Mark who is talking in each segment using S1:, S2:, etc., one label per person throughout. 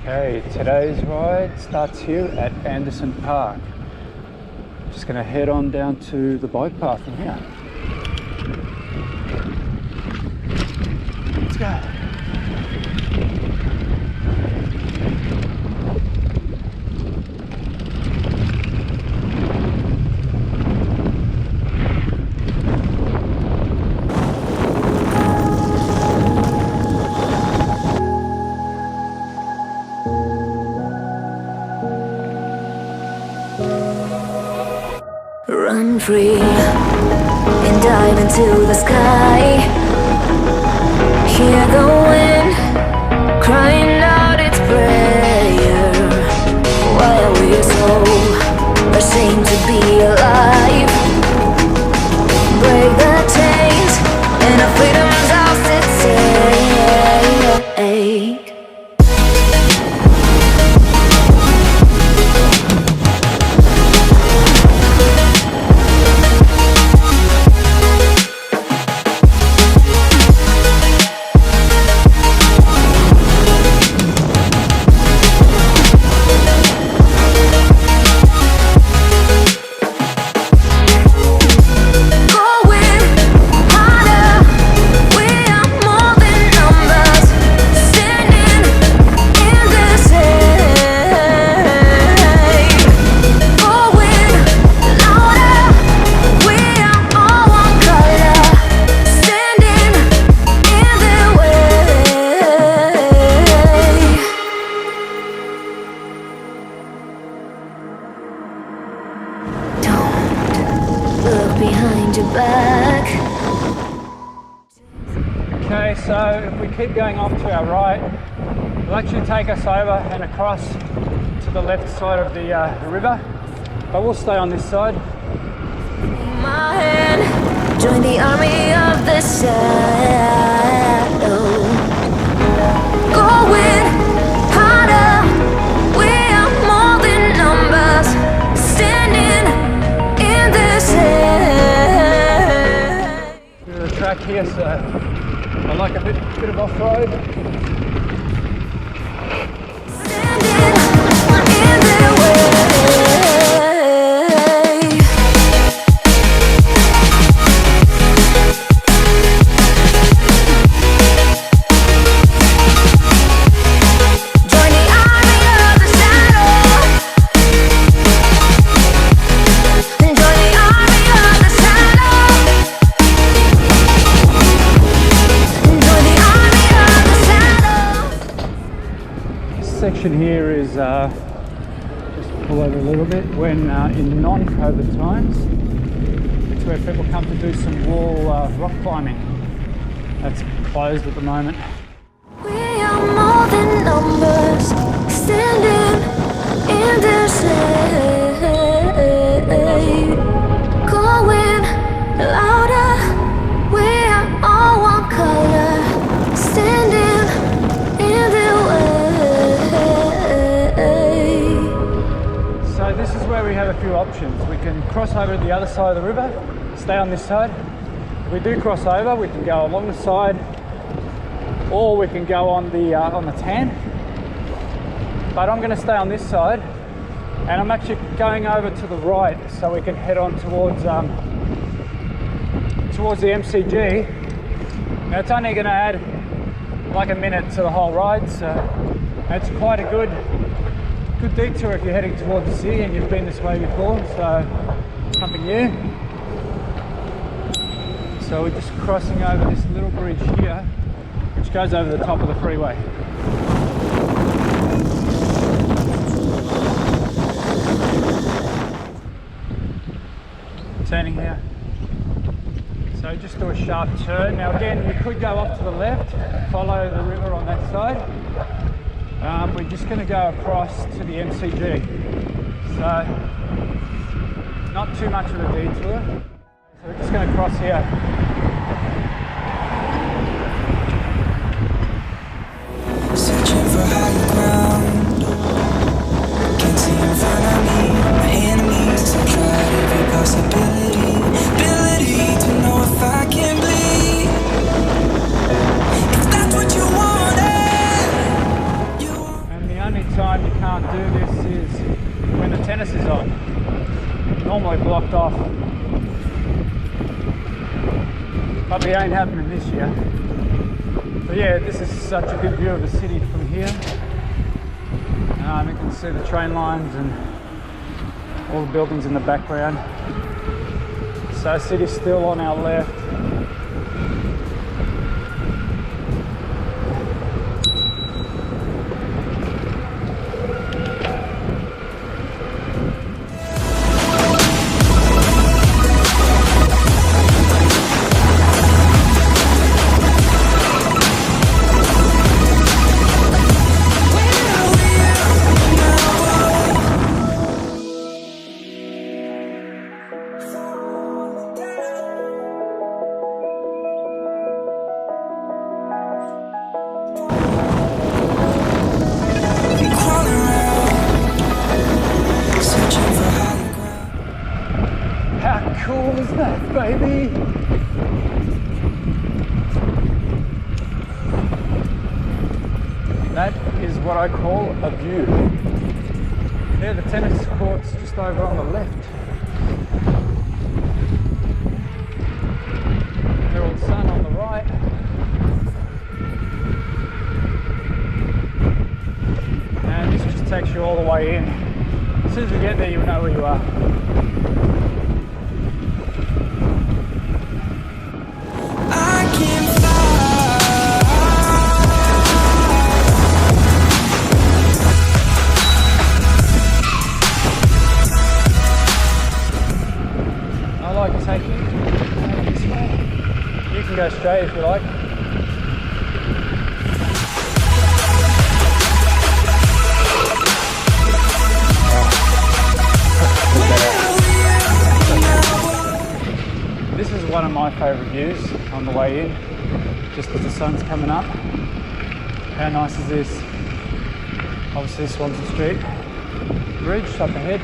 S1: Okay, today's ride starts here at Anderson Park. Just going to head on down to the bike path from here. Let's go.
S2: Run free and dive into the sky. Hear the wind crying out its prayer. Why are we so ashamed to be alive? Break the chains and our freedom's ours to take.
S1: Okay, so if we keep going off to our right, it'll actually take us over and across to the left side of the river, but we'll stay on this side.
S2: My hand, join the army of the shadow. Going harder, we are more than numbers, standing in the shade.
S1: There's a track here, so I like a bit of off-road. Section here is just pull over a little bit. When in non-COVID times, it's where people come to do some wall rock climbing. That's closed at the moment.
S2: We are more than numbers, standing in the shade, going louder. We are all one color, standing in the way.
S1: So this is where we have a few options. We can cross over to the other side of the river, stay on this side. If we do cross over, we can go along the side, or we can go on the tan. But I'm going to stay on this side, and I'm actually going over to the right so we can head on towards the MCG. Now it's only going to add like a minute to the whole ride, so it's quite a good detour if you're heading towards the city and you've been this way before, so something new. So we're just crossing over this little bridge here, which goes over the top of the freeway. Turning here. So just do a sharp turn. Now again, you could go off to the left, follow the river on that side. We're just going to go across to the MCG. So not too much of a detour. So we're just going to cross here.
S3: Searching for higher ground. Can't see in front of me. My enemies have tried every possibility. Ability to know if I can bleed. If that's what you wanted, you want.
S1: only time you can't do this is when the tennis is on. Normally blocked off. Probably ain't happening this year. But yeah, this is such a good view of the city from here. You can see the train lines and all the buildings in the background. So city's still on our left. Cool is that, baby? That is what I call a view. Yeah, the tennis court's just over on the left. Herald Sun on the right. And this just takes you all the way in. As soon as we get there, you'll know where you are. You can go straight if you like. This is one of my favourite views on the way in, just as the sun's coming up. How nice is this? Obviously Swansea Street Bridge up ahead.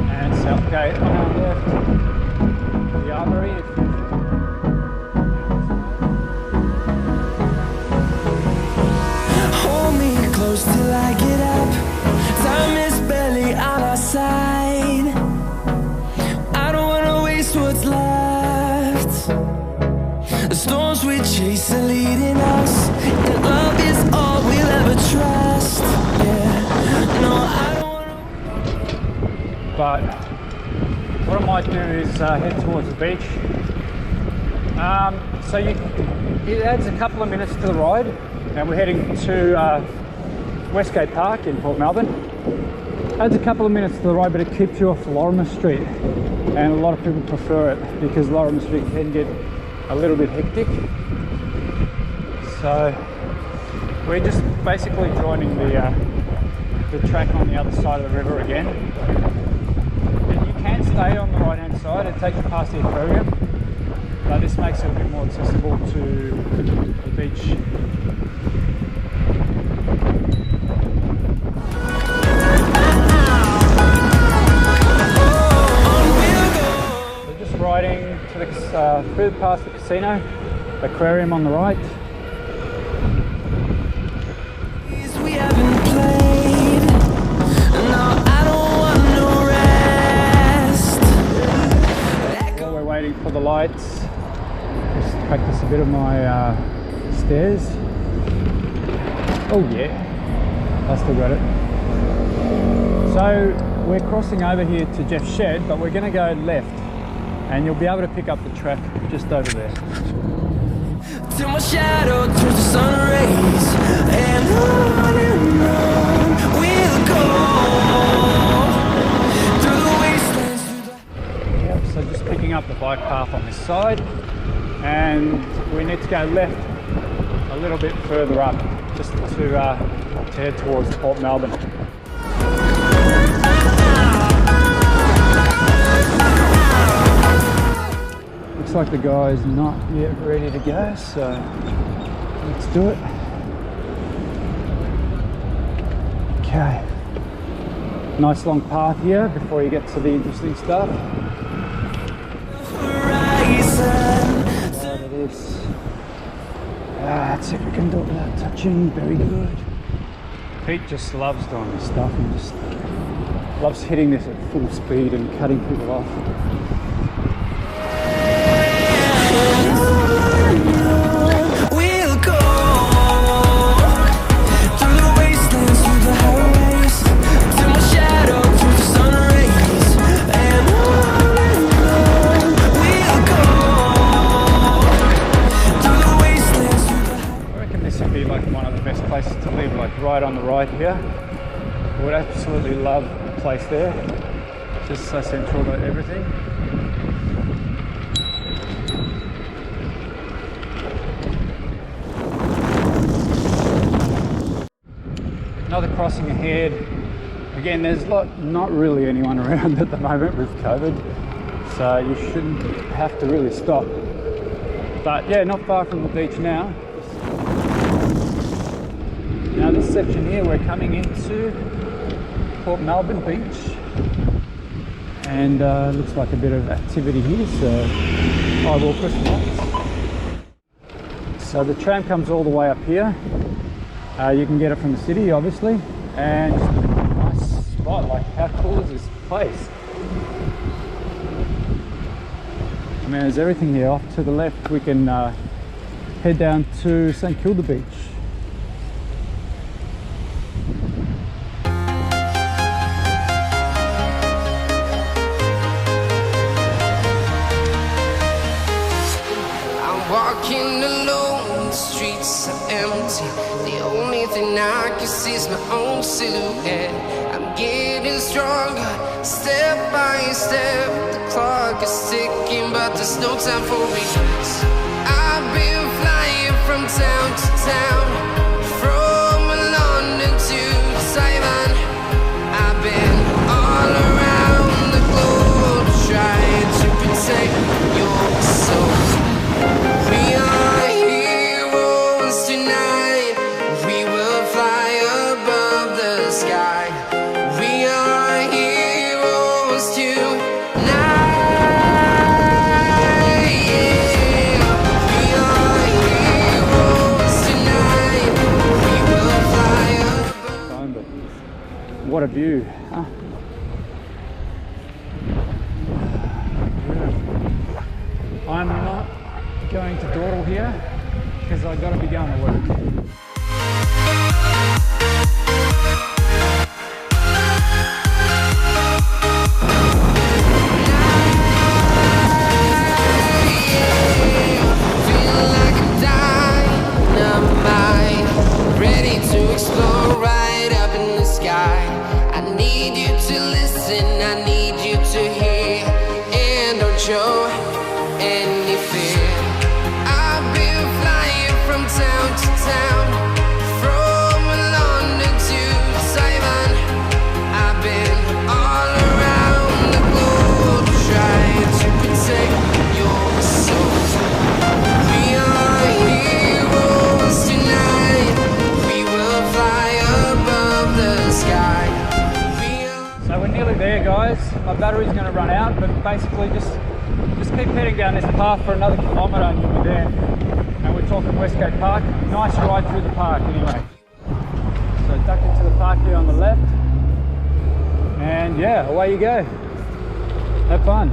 S1: And Southgate on our left, the Armory.
S3: Hold me close till I get up. Time is barely on our side. I don't wanna waste what's left. The storms we chase are leading us, and love is all we'll ever trust. Yeah, no, I don't.
S1: But what I might do is head towards the beach. It adds a couple of minutes to the ride, and we're heading to Westgate Park in Port Melbourne. Adds a couple of minutes to the ride, but it keeps you off Lorimer Street, and a lot of people prefer it because Lorimer Street can get a little bit hectic. So we're just basically joining the track on the other side of the river again. And you can stay on the right hand side, it takes you past the aquarium, but this makes it a bit more accessible to the beach. We're just riding to the, through past the casino, aquarium on the right.
S3: We haven't played. No, I don't want no rest.
S1: While we're waiting for the lights, just practice a bit of my stairs. Oh yeah, I still got it. So we're crossing over here to Jeff's shed, but we're going to go left, and you'll be able to pick up the track just over there.
S3: Till my shadow turns to sun rays, and on we'll go through the wastelands.
S1: Yep, so just picking up the bike path on this side, and we need to go left a little bit further up just to head towards Port Melbourne. Looks like the guy's not yet ready to go, so let's do it. Okay. Nice long path here before you get to the interesting stuff. Right, it is. Let's see if we can do it without touching. Very good. Pete just loves doing this stuff and just loves hitting this at full speed and cutting people off.
S3: We'll go through the wastelands, through the highways, till my shadow through the sun rays, and we'll go through the wastelands, through the highways.
S1: I reckon this would be like one of the best places to live, like right on the right here. I would absolutely love a place there. Just so central to everything. Another crossing ahead. Again, there's not really anyone around at the moment with COVID, so you shouldn't have to really stop. But yeah, not far from the beach now. Now this section here, we're coming into Port Melbourne Beach, and looks like a bit of activity here, so I will push it. So the tram comes all the way up here. You can get it from the city, obviously, and just a nice spot. Like, how cool is this place? I mean, there's everything here. Off to the left, we can head down to St Kilda Beach.
S3: Walking alone, the streets are empty. The only thing I can see is my own silhouette. I'm getting stronger, step by step. The clock is ticking, but there's no time for regrets. I've been flying from town to town, from London to Taiwan. I've been all around the globe, trying to protect your soul. We are heroes tonight. We will fly above the sky. We are heroes tonight. Yeah. We are heroes tonight. We will fly above.
S1: What a view, huh? I'm not going to dawdle here because I've got to be going to work.
S3: Feeling like a dynamite, ready to explore right up in the sky. I need you to listen, I need you to hear, and don't show any fear. I've been flying from town to town, from London to Taiwan. I've been all around the globe, trying to protect your soul. We are heroes tonight. We will fly above the sky.
S1: So we're nearly there, guys. My battery's going to run out, but basically just keep heading down this path for another kilometre and you'll be there. And we're talking Westgate Park. Nice ride through the park anyway. So duck into the park here on the left. And yeah, away you go. Have fun.